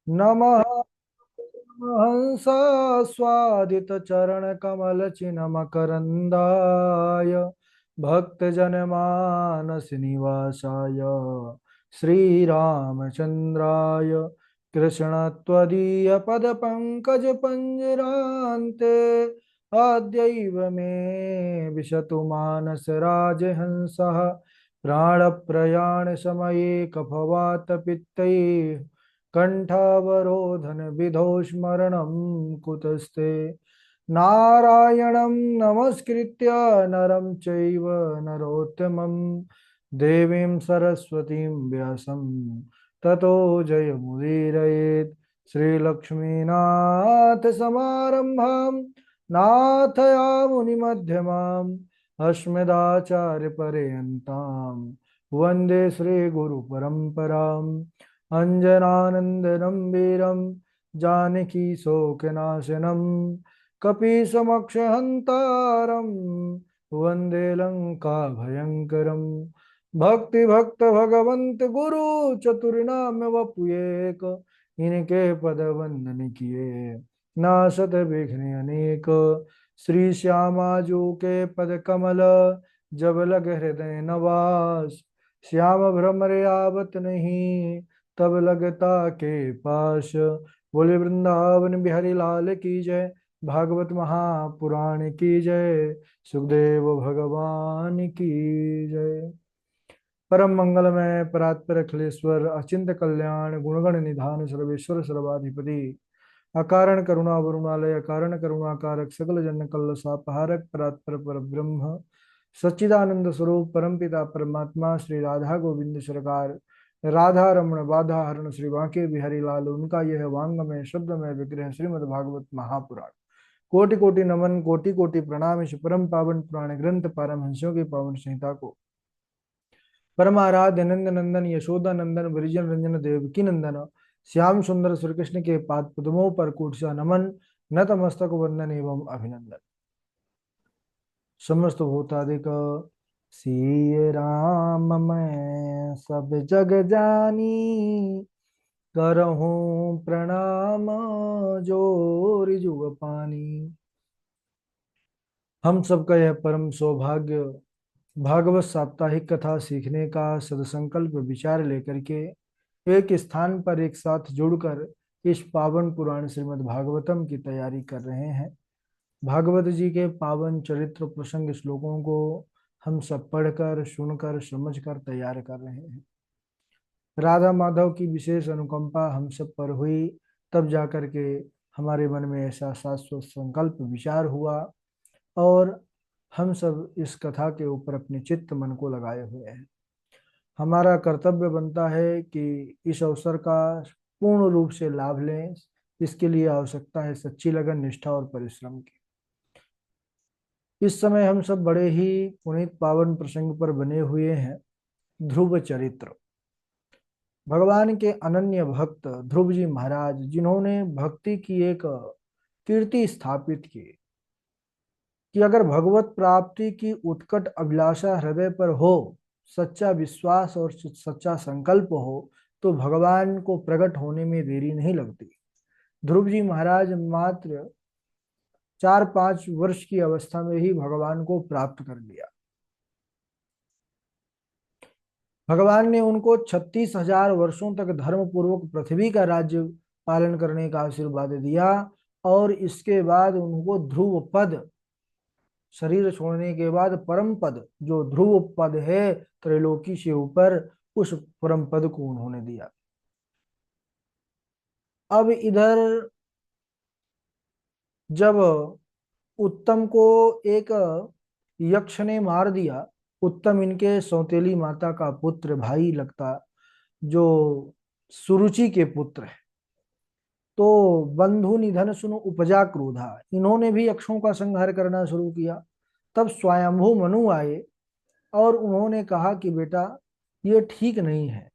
नमः हंसास्वादित चरण कमल चिन्मकरन्दाय भक्तजनमानस निवासाय श्रीरामचन्द्राय कृष्ण पद पंकज पंजरान्ते अद्यैव मे विशतु मानस राजहंसः प्राणप्रयाण समये कफवात पित्तैः कंठावरोधन विधौ स्मरणं कुतस्ते नारायणं नमस्कृत्य नरं चैव नरोत्तमं देवीं सरस्वतीं व्यासं ततो जयमुदीरयेत् श्रीलक्ष्मीनाथ समारम्भां नाथयामुनिमध्यमाम् अस्मदाचार्यपर्यन्तां वन्दे श्रीगुरुपरम्पराम् अंजनानंदनं वीरं जानकी शोकनाशनं कपीसमक्षहन्तारं वन्दे लंका भयंकरं भक्ति भक्त भगवंत गुरु चतुर्नाम वपुएक इनके पद वंदन किए नासत विघ्न अनेक श्री श्यामाजू के पद कमल जब लग हृदय नवास श्याम भ्रमर आवत नहीं तब लगता के पास। बोले वृंदावन बिहारी लाल की जय, भागवत महापुराण की जय, सुखदेव भगवान की जय। परम मंगलमय परात्पर अखिलेश्वर अचिंत कल्याण गुणगण निधान सर्वेश्वर सर्वाधिपति अकारण करुणा वरुणालय अकारण करुणाकारक सकल जन कल्ल सापहारक परात्पर पर ब्रह्म सच्चिदानंद स्वरूप परमपिता परमात्मा श्री राधा गोविंद सरकार राधा रमण बाधा हरण श्री बांके बिहारी लाल उनका यह वांगमय शब्दमय विग्रह श्रीमद् भागवत महापुराण कोटि कोटि नमन कोटि कोटि प्रणाम। इस परम पावन पुराण ग्रंथ पारमहंसों की पावन संहिता को परमाराध्य नंद नंदन यशोदा नंदन वरिजन रंजन देवकी नंदन श्याम सुंदर श्री कृष्ण के पाद पद्मों पर कोटि नमन नतमस्तक वंदन एवं अभिनंदन। समस्त भूतादिक सिय राम मैं सब जग जानी करहूं प्रणाम जोर जुग पानी। हम सबका यह परम सौभाग्य भागवत साप्ताहिक कथा सीखने का सदसंकल्प विचार लेकर के एक स्थान पर एक साथ जुड़कर इस पावन पुराण श्रीमद् भागवतम की तैयारी कर रहे हैं। भागवत जी के पावन चरित्र प्रसंग श्लोकों को हम सब पढ़कर सुनकर समझकर तैयार कर रहे हैं। राधा माधव की विशेष अनुकंपा हम सब पर हुई, तब जाकर के हमारे मन में ऐसा शाश्वत संकल्प विचार हुआ और हम सब इस कथा के ऊपर अपने चित्त मन को लगाए हुए हैं। हमारा कर्तव्य बनता है कि इस अवसर का पूर्ण रूप से लाभ लें। इसके लिए आवश्यकता है सच्ची लगन निष्ठा और परिश्रम की। इस समय हम सब बड़े ही पुनीत पावन प्रसंग पर बने हुए हैं। ध्रुव चरित्र। भगवान के अनन्य भक्त ध्रुव जी महाराज जिन्होंने भक्ति की एक कीर्ति स्थापित की कि अगर भगवत प्राप्ति की उत्कट अभिलाषा हृदय पर हो, सच्चा विश्वास और सच्चा संकल्प हो, तो भगवान को प्रकट होने में देरी नहीं लगती। ध्रुव जी महाराज मात्र 4-5 वर्ष की अवस्था में ही भगवान को प्राप्त कर लिया। भगवान ने उनको 36,000 वर्षों तक धर्म पूर्वक पृथ्वी का राज्य पालन करने का आशीर्वाद दिया और इसके बाद उनको ध्रुव पद, शरीर छोड़ने के बाद परम पद जो ध्रुव पद है त्रैलोकी से ऊपर, उस परम पद को उन्होंने दिया। अब इधर जब उत्तम को एक यक्ष ने मार दिया, उत्तम इनके सौतेली माता का पुत्र भाई लगता, जो सुरुचि के पुत्र है, तो बंधु निधन सुनो उपजा क्रोधा, इन्होंने भी यक्षों का संहार करना शुरू किया। तब स्वयंभू मनु आए और उन्होंने कहा कि बेटा ये ठीक नहीं है,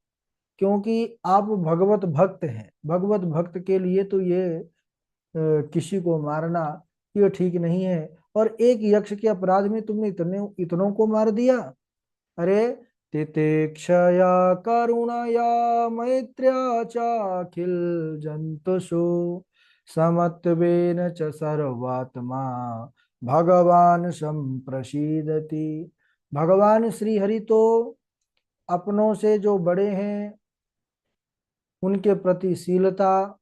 क्योंकि आप भगवत भक्त हैं, भगवत भक्त के लिए तो ये किसी को मारना ये ठीक नहीं है। और एक यक्ष के अपराध में तुमने इतनों को मार दिया। अरे तितिक्षया करुणया मैत्र्या चाखिल जंतुषु समत्वेन च सर्वात्मा भगवान संप्रसीदति। भगवान श्री हरि तो अपनों से जो बड़े हैं उनके प्रति शीलता,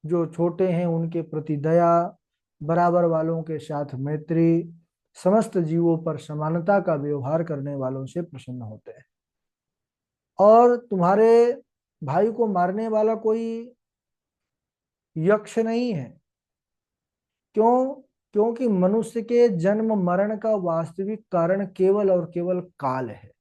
जो छोटे हैं उनके प्रति दया, बराबर वालों के साथ मैत्री, समस्त जीवों पर समानता का व्यवहार करने वालों से प्रसन्न होते हैं। और तुम्हारे भाई को मारने वाला कोई यक्ष नहीं है। क्यों? क्योंकि मनुष्य के जन्म मरण का वास्तविक कारण केवल और केवल काल है।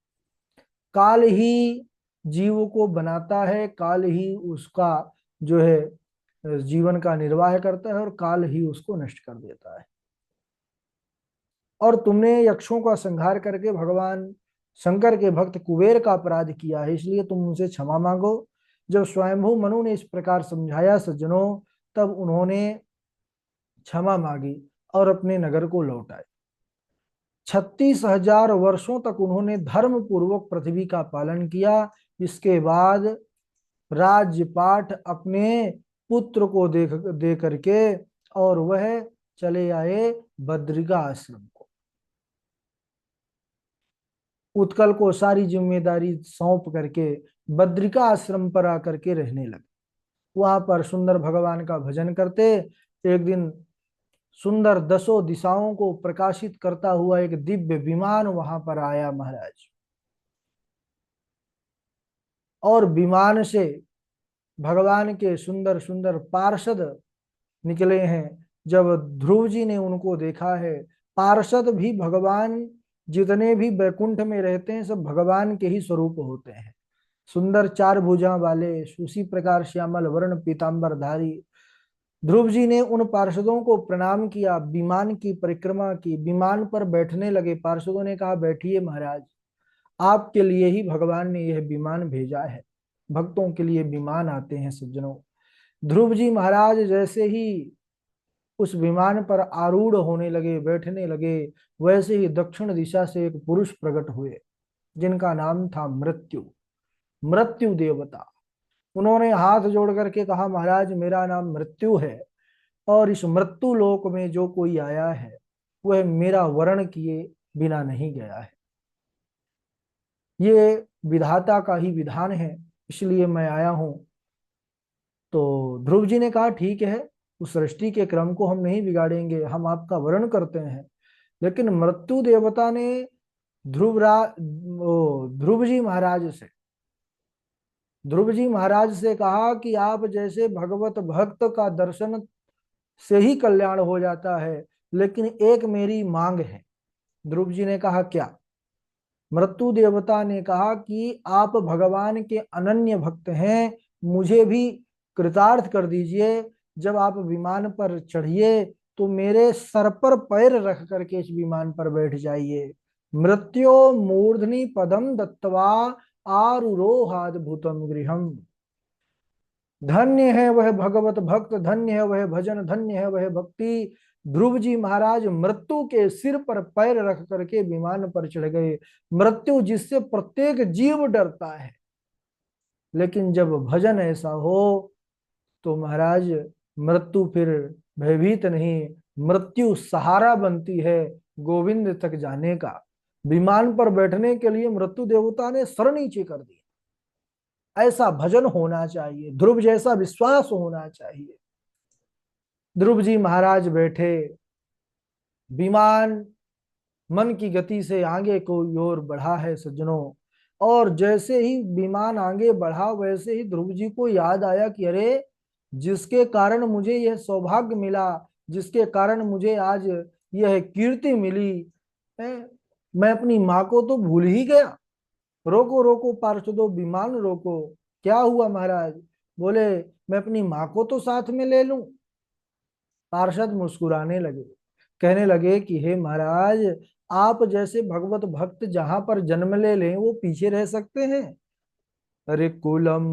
काल ही जीव को बनाता है, काल ही उसका जो है जीवन का निर्वाह करता है और काल ही उसको नष्ट कर देता है। और तुमने यक्षों का संहार करके भगवान शंकर के भक्त कुबेर का अपराध किया है, इसलिए तुम उनसे क्षमा मांगो। जब स्वयंभू मनु ने इस प्रकार समझाया सज्जनों, तब उन्होंने क्षमा मांगी और अपने नगर को लौट आए। 36,000 वर्षों तक उन्होंने धर्म पूर्वक पृथ्वी का पालन किया। इसके बाद राज्यपाठ अपने पुत्र को दे करके और वह चले आए बद्रिका आश्रम को। उत्कल को सारी जिम्मेदारी सौंप करके बद्रिका आश्रम पर आकर के रहने लगे। वहां पर सुंदर भगवान का भजन करते। एक दिन सुंदर दसों दिशाओं को प्रकाशित करता हुआ एक दिव्य विमान वहां पर आया महाराज, और विमान से भगवान के सुंदर सुंदर पार्षद निकले हैं। जब ध्रुव जी ने उनको देखा है, पार्षद भी भगवान, जितने भी वैकुंठ में रहते हैं सब भगवान के ही स्वरूप होते हैं। सुंदर चार भुजा वाले, उसी प्रकार श्यामल वर्ण पीतांबर धारी। ध्रुव जी ने उन पार्षदों को प्रणाम किया, विमान की परिक्रमा की, विमान पर बैठने लगे। पार्षदों ने कहा बैठिए महाराज, आपके लिए ही भगवान ने यह विमान भेजा है। भक्तों के लिए विमान आते हैं सज्जनों। ध्रुव जी महाराज जैसे ही उस विमान पर आरूढ़ होने लगे, बैठने लगे, वैसे ही दक्षिण दिशा से एक पुरुष प्रकट हुए जिनका नाम था मृत्यु, मृत्यु देवता। उन्होंने हाथ जोड़ करके कहा महाराज मेरा नाम मृत्यु है, और इस मृत्यु लोक में जो कोई आया है वह मेरा वर्ण किए बिना नहीं गया है। ये विधाता का ही विधान है, इसलिए मैं आया हूं। तो ध्रुव जी ने कहा ठीक है, उस सृष्टि के क्रम को हम नहीं बिगाड़ेंगे, हम आपका वर्ण करते हैं। लेकिन मृत्यु देवता ने ध्रुव जी महाराज से कहा कि आप जैसे भगवत भक्त का दर्शन से ही कल्याण हो जाता है, लेकिन एक मेरी मांग है। ध्रुव जी ने कहा क्या? मृत्यु देवता ने कहा कि आप भगवान के अनन्य भक्त हैं, मुझे भी कृतार्थ कर दीजिए। जब आप विमान पर चढ़िए तो मेरे सर पर पैर रख करके इस विमान पर बैठ जाइए। मृत्यो मूर्धनि पदम दत्त्वा आरुरोहाद्भुतम गृहम। धन्य है वह भगवत भक्त, धन्य है वह भजन, धन्य है वह भक्ति। ध्रुव जी महाराज मृत्यु के सिर पर पैर रख करके विमान पर चढ़ गए। मृत्यु जिससे प्रत्येक जीव डरता है, लेकिन जब भजन ऐसा हो तो महाराज मृत्यु फिर भयभीत नहीं, मृत्यु सहारा बनती है गोविंद तक जाने का। विमान पर बैठने के लिए मृत्यु देवता ने सर नीचे कर दिया। ऐसा भजन होना चाहिए, ध्रुव जैसा विश्वास होना चाहिए। ध्रुव जी महाराज बैठे, विमान मन की गति से आगे को ओर बढ़ा है सज्जनों। और जैसे ही विमान आगे बढ़ा वैसे ही ध्रुव जी को याद आया कि अरे, जिसके कारण मुझे यह सौभाग्य मिला, जिसके कारण मुझे आज यह कीर्ति मिली है, मैं अपनी माँ को तो भूल ही गया। रोको रोको पार्षदों, विमान रोको। क्या हुआ महाराज? बोले मैं अपनी माँ को तो साथ में ले लूं। पार्षद मुस्कुराने लगे, कहने लगे कि हे महाराज, आप जैसे भगवत भक्त जहां पर जन्म ले लें वो पीछे रह सकते हैं? अरे कुलम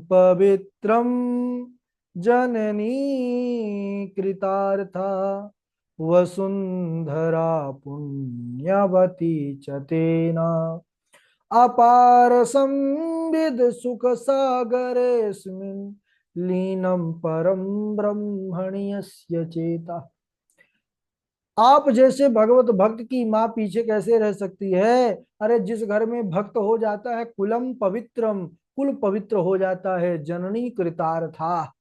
पवित्रम जननी कृतार्था वसुंधरा पुण्यवती चतेना। अपार संविद सुख सागरेऽस्मिन् लीनं परम ब्रह्मण्यस्य चेता। आप जैसे भगवत भक्त की माँ पीछे कैसे रह सकती है? अरे जिस घर में भक्त हो जाता है कुलम पवित्रम, कुल पवित्र हो जाता है, जननी कृतार्था,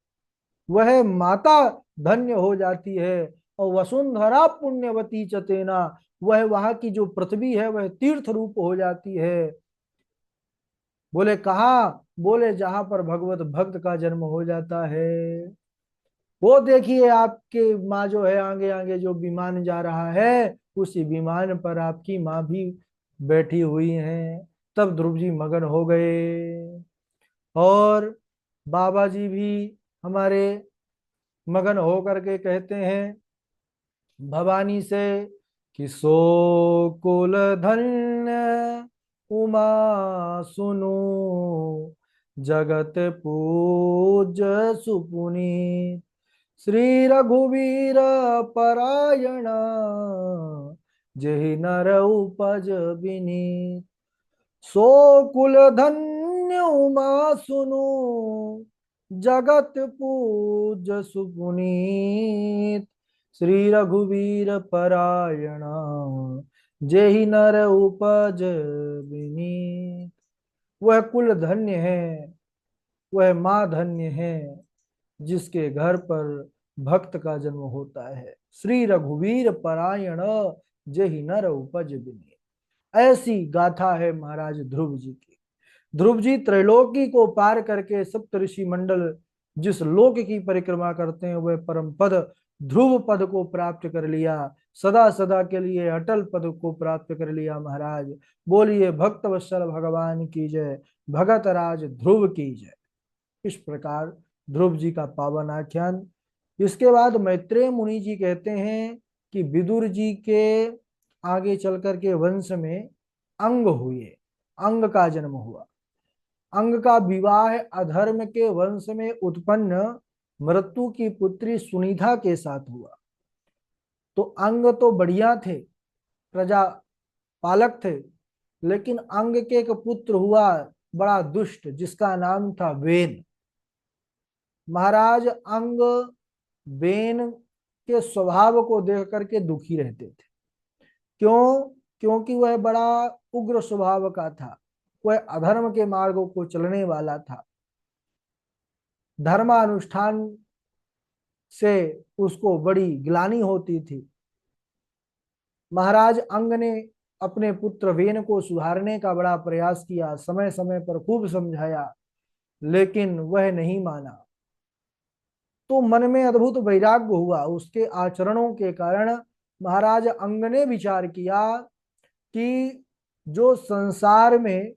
वह माता धन्य हो जाती है। और वसुंधरा पुण्यवती चतेना, वह वहां की जो पृथ्वी है वह तीर्थ रूप हो जाती है। बोले कहा? बोले जहां पर भगवत भक्त का जन्म हो जाता है। वो देखिए आपके माँ जो है, आगे आगे जो विमान जा रहा है, उसी विमान पर आपकी माँ भी बैठी हुई है। तब ध्रुव जी मगन हो गए। और बाबा जी भी हमारे मगन हो करके कहते हैं भवानी से कि सो कुल धन्य उमा सुनो, जगत पूज सुपुनीत, श्री रघुवीर परायण, जेहि नर उपज विनीत। सो कुल धन्य उमा सुनो, जगत पूज सुपुनीत, श्री रघुवीर परायण, जेहि नर उपज विनीत। वह कुल धन्य है, वह माँ धन्य है, जिसके घर पर भक्त का जन्म होता है। श्री रघुवीर परायण, जेहि नर उपज विनीत। ऐसी गाथा है महाराज ध्रुव जी की। ध्रुव जी त्रैलोकी को पार करके सप्त ऋषि मंडल जिस लोक की परिक्रमा करते हैं वह परम पद ध्रुव पद को प्राप्त कर लिया, सदा सदा के लिए अटल पद को प्राप्त कर लिया। महाराज बोलिए भक्त वत्सल भगवान की जय, भगत राज ध्रुव की जय। इस प्रकार ध्रुव जी का पावन आख्यान। इसके बाद मैत्रेय मुनि जी कहते हैं कि विदुर जी के आगे चल करके वंश में अंग हुए, अंग का जन्म हुआ। अंग का विवाह अधर्म के वंश में उत्पन्न मृत्यु की पुत्री सुनिधा के साथ हुआ। तो अंग तो बढ़िया थे, प्रजा पालक थे, लेकिन अंग के एक पुत्र हुआ बड़ा दुष्ट, जिसका नाम था वेन। महाराज अंग वेन के स्वभाव को देख करके दुखी रहते थे। क्यों? क्योंकि वह बड़ा उग्र स्वभाव का था, वह अधर्म के मार्गों को चलने वाला था। धर्मानुष्ठान से उसको बड़ी ग्लानि होती थी। महाराज अंग ने अपने पुत्र वेन को सुधारने का बड़ा प्रयास किया, समय समय पर खूब समझाया, लेकिन वह नहीं माना। तो मन में अद्भुत वैराग्य हुआ उसके आचरणों के कारण। महाराज अंग ने विचार किया कि जो संसार में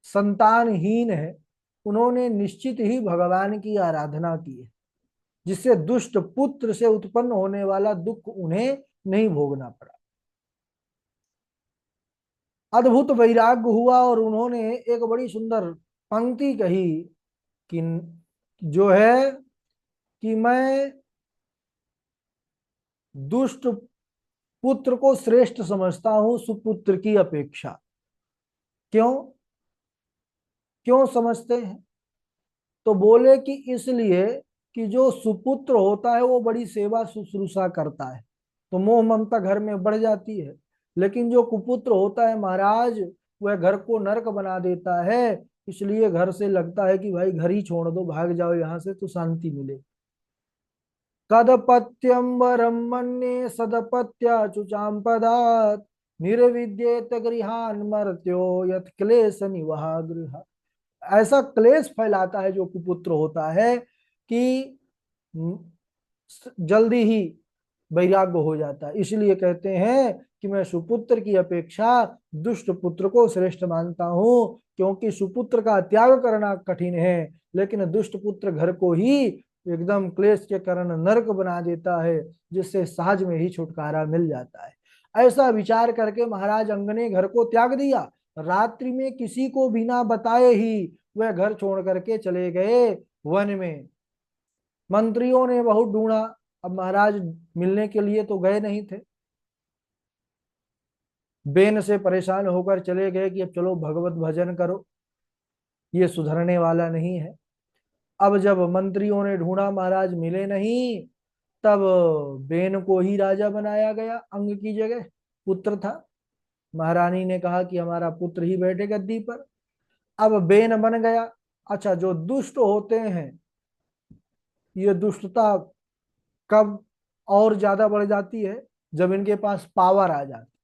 संतानहीन है, उन्होंने निश्चित ही भगवान की आराधना की है, जिससे दुष्ट पुत्र से उत्पन्न होने वाला दुख उन्हें नहीं भोगना पड़ा। अद्भुत वैराग्य हुआ और उन्होंने एक बड़ी सुंदर पंक्ति कही कि जो है कि मैं दुष्ट पुत्र को श्रेष्ठ समझता हूं सुपुत्र की अपेक्षा। क्यों? क्यों समझते हैं? तो बोले कि इसलिए कि जो सुपुत्र होता है वो बड़ी सेवा शुश्रूषा करता है, तो मोह ममता घर में बढ़ जाती है। लेकिन जो कुपुत्र होता है महाराज, वह घर को नरक बना देता है। इसलिए घर से लगता है कि भाई घर ही छोड़ दो, भाग जाओ यहाँ से तो शांति मिले। कदपत्यंबरम मन्ये सदपत्याचुचाम पदात्, निर्विद्येत गृहान मर्त्यो यत् क्लेश निवहा गृह। ऐसा क्लेश फैलाता है जो कुपुत्र होता है कि जल्दी ही वैराग्य हो जाता है। इसलिए कहते हैं कि मैं सुपुत्र की अपेक्षा दुष्ट पुत्र को श्रेष्ठ मानता हूं, क्योंकि सुपुत्र का त्याग करना कठिन है, लेकिन दुष्ट पुत्र घर को ही एकदम क्लेश के कारण नरक बना देता है, जिससे सहज में ही छुटकारा मिल जाता है। ऐसा विचार करके महाराज अंग ने घर को त्याग दिया। रात्रि में किसी को बिना बताए ही वह घर छोड़ करके चले गए वन में। मंत्रियों ने बहुत ढूंढा, अब महाराज मिलने के लिए तो गए नहीं थे। बेन से परेशान होकर चले गए कि अब चलो भगवत भजन करो, ये सुधरने वाला नहीं है। अब जब मंत्रियों ने ढूंढा महाराज मिले नहीं, तब बेन को ही राजा बनाया गया, अंग की जगह पुत्र था। महारानी ने कहा कि हमारा पुत्र ही बैठे गद्दी पर। अब बेन बन गया। अच्छा, जो दुष्ट होते हैं, ये दुष्टता कब और ज्यादा बढ़ जाती है, जब इनके पास पावर आ जाती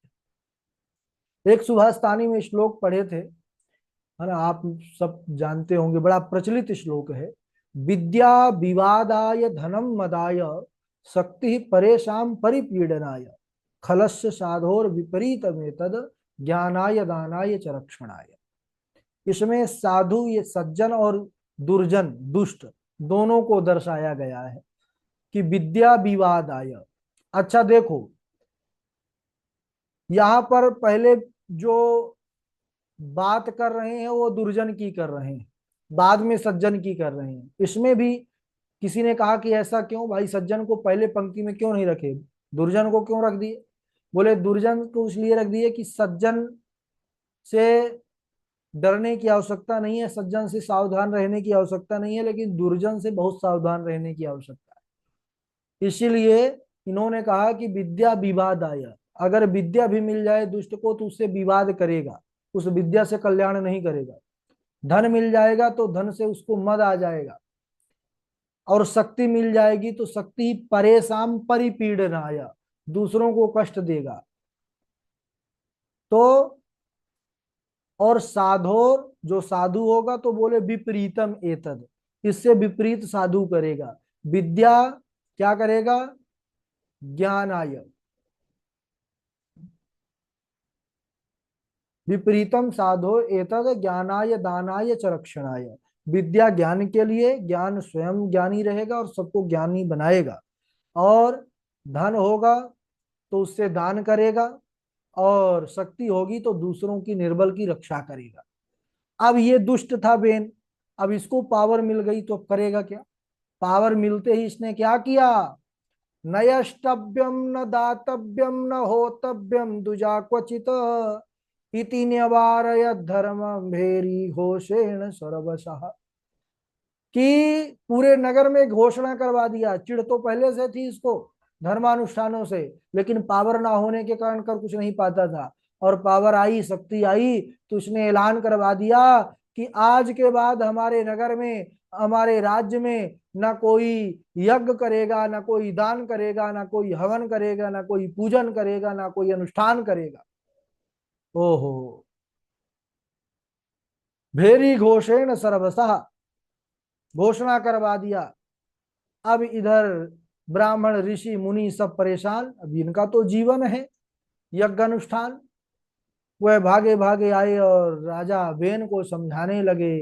है। एक सुभाषतानी में श्लोक पढ़े थे, है ना, आप सब जानते होंगे, बड़ा प्रचलित श्लोक है। विद्या विवादाय धनम मदाय, शक्ति परेशान परिपीडनाय, खलस्य साधोर विपरीत में तद, ज्ञानाय दानाय च रक्षणाय। इसमें साधु, ये सज्जन और दुर्जन दुष्ट दोनों को दर्शाया गया है कि विद्या विवादाय। अच्छा देखो, यहां पर पहले जो बात कर रहे हैं वो दुर्जन की कर रहे हैं, बाद में सज्जन की कर रहे हैं। इसमें भी किसी ने कहा कि ऐसा क्यों भाई, सज्जन को पहले पंक्ति में क्यों नहीं रखे, दुर्जन को क्यों रख दिए? बोले दुर्जन को इसलिए रख दिए कि सज्जन से डरने की आवश्यकता नहीं है, सज्जन से सावधान रहने की आवश्यकता नहीं है, लेकिन दुर्जन से बहुत सावधान रहने की आवश्यकता है। इसीलिए इन्होंने कहा कि विद्या विवाद आया, अगर विद्या भी मिल जाए दुष्ट को तो उससे विवाद करेगा, उस विद्या से कल्याण नहीं करेगा। धन मिल जाएगा तो धन से उसको मद आ जाएगा, और शक्ति मिल जाएगी तो शक्ति परेशान परिपीड़नाय, दूसरों को कष्ट देगा। तो और साधोर, जो साधु होगा तो बोले विपरीतम एतद, इससे विपरीत साधु करेगा। विद्या क्या करेगा? ज्ञानाय, विपरीतम साधो एतद ज्ञानाय दानाय च रक्षणाय। विद्या ज्ञान के लिए, ज्ञान स्वयं ज्ञानी रहेगा और सबको ज्ञानी बनाएगा। और धन होगा तो उससे दान करेगा, और शक्ति होगी तो दूसरों की, निर्बल की रक्षा करेगा। अब ये दुष्ट था बेन, अब इसको पावर मिल गई तो अब करेगा क्या? पावर मिलते ही इसने क्या किया? न यष्टव्यम न दातव्यम न होतव्यम दुजा क्वचित, इति न्यवारयत् धर्मं भेरी घोषेण सर्वशः। कि पूरे नगर में घोषणा करवा दिया। चिढ़ तो पहले से थी इसको धर्मानुष्ठानों से, लेकिन पावर ना होने के कारण कर कुछ नहीं पाता था। और पावर आई, शक्ति आई, तो उसने ऐलान करवा दिया कि आज के बाद हमारे नगर में, हमारे राज्य में ना कोई यज्ञ करेगा, ना कोई दान करेगा, ना कोई हवन करेगा, ना कोई पूजन करेगा, ना कोई अनुष्ठान करेगा। ओहो, भेरी घोषेण सर्वसः, घोषणा करवा दिया। अब इधर ब्राह्मण ऋषि मुनि सब परेशान, अब इनका तो जीवन है यज्ञ अनुष्ठान। वह भागे भागे आए और राजा बेन को समझाने लगे,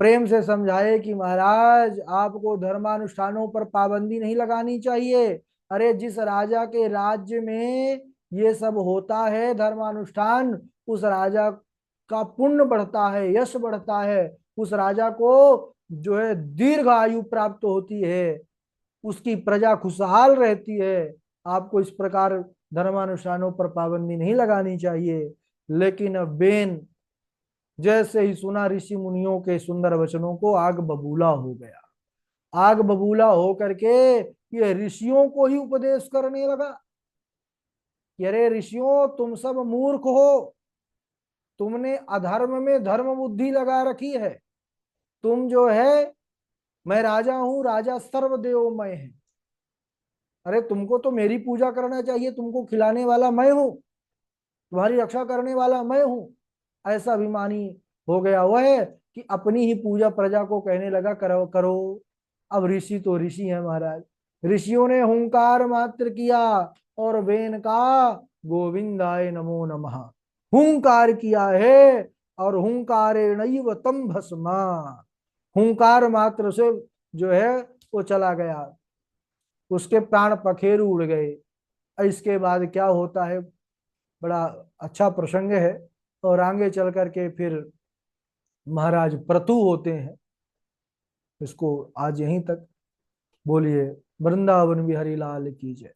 प्रेम से समझाए कि महाराज आपको धर्मानुष्ठानों पर पाबंदी नहीं लगानी चाहिए। अरे जिस राजा के राज्य में ये सब होता है धर्मानुष्ठान, उस राजा का पुण्य बढ़ता है, यश बढ़ता है, उस राजा को जो है दीर्घ आयु प्राप्त होती है, उसकी प्रजा खुशहाल रहती है। आपको इस प्रकार धर्मानुष्ठानों पर पाबंदी नहीं लगानी चाहिए। लेकिन अब बेन जैसे ही सुना ऋषि मुनियों के सुंदर वचनों को, आग बबूला हो गया। आग बबूला हो करके ये ऋषियों को ही उपदेश करने लगा कि अरे ऋषियों, तुम सब मूर्ख हो, तुमने अधर्म में धर्म बुद्धि लगा रखी है। तुम जो है, मैं राजा हूं, राजा सर्वदेवमय है, अरे तुमको तो मेरी पूजा करना चाहिए, तुमको खिलाने वाला मैं हूं, तुम्हारी रक्षा करने वाला मैं हूं। ऐसा अभिमानी हो गया वह कि अपनी ही पूजा प्रजा को कहने लगा करो करो। अब ऋषि तो ऋषि है महाराज, ऋषियों ने हुंकार मात्र किया और वेन का गोविंदाय नमो नमः हुंकार किया है, और हुंकारेणैव तम भस्मा, हुंकार मात्र से जो है वो चला गया, उसके प्राण पखेरु उड़ गए। इसके बाद क्या होता है, बड़ा अच्छा प्रसंग है। और आगे चल करके फिर महाराज प्रतु होते हैं। इसको आज यहीं तक बोलिए। वृंदावन बिहारी लाल की जय।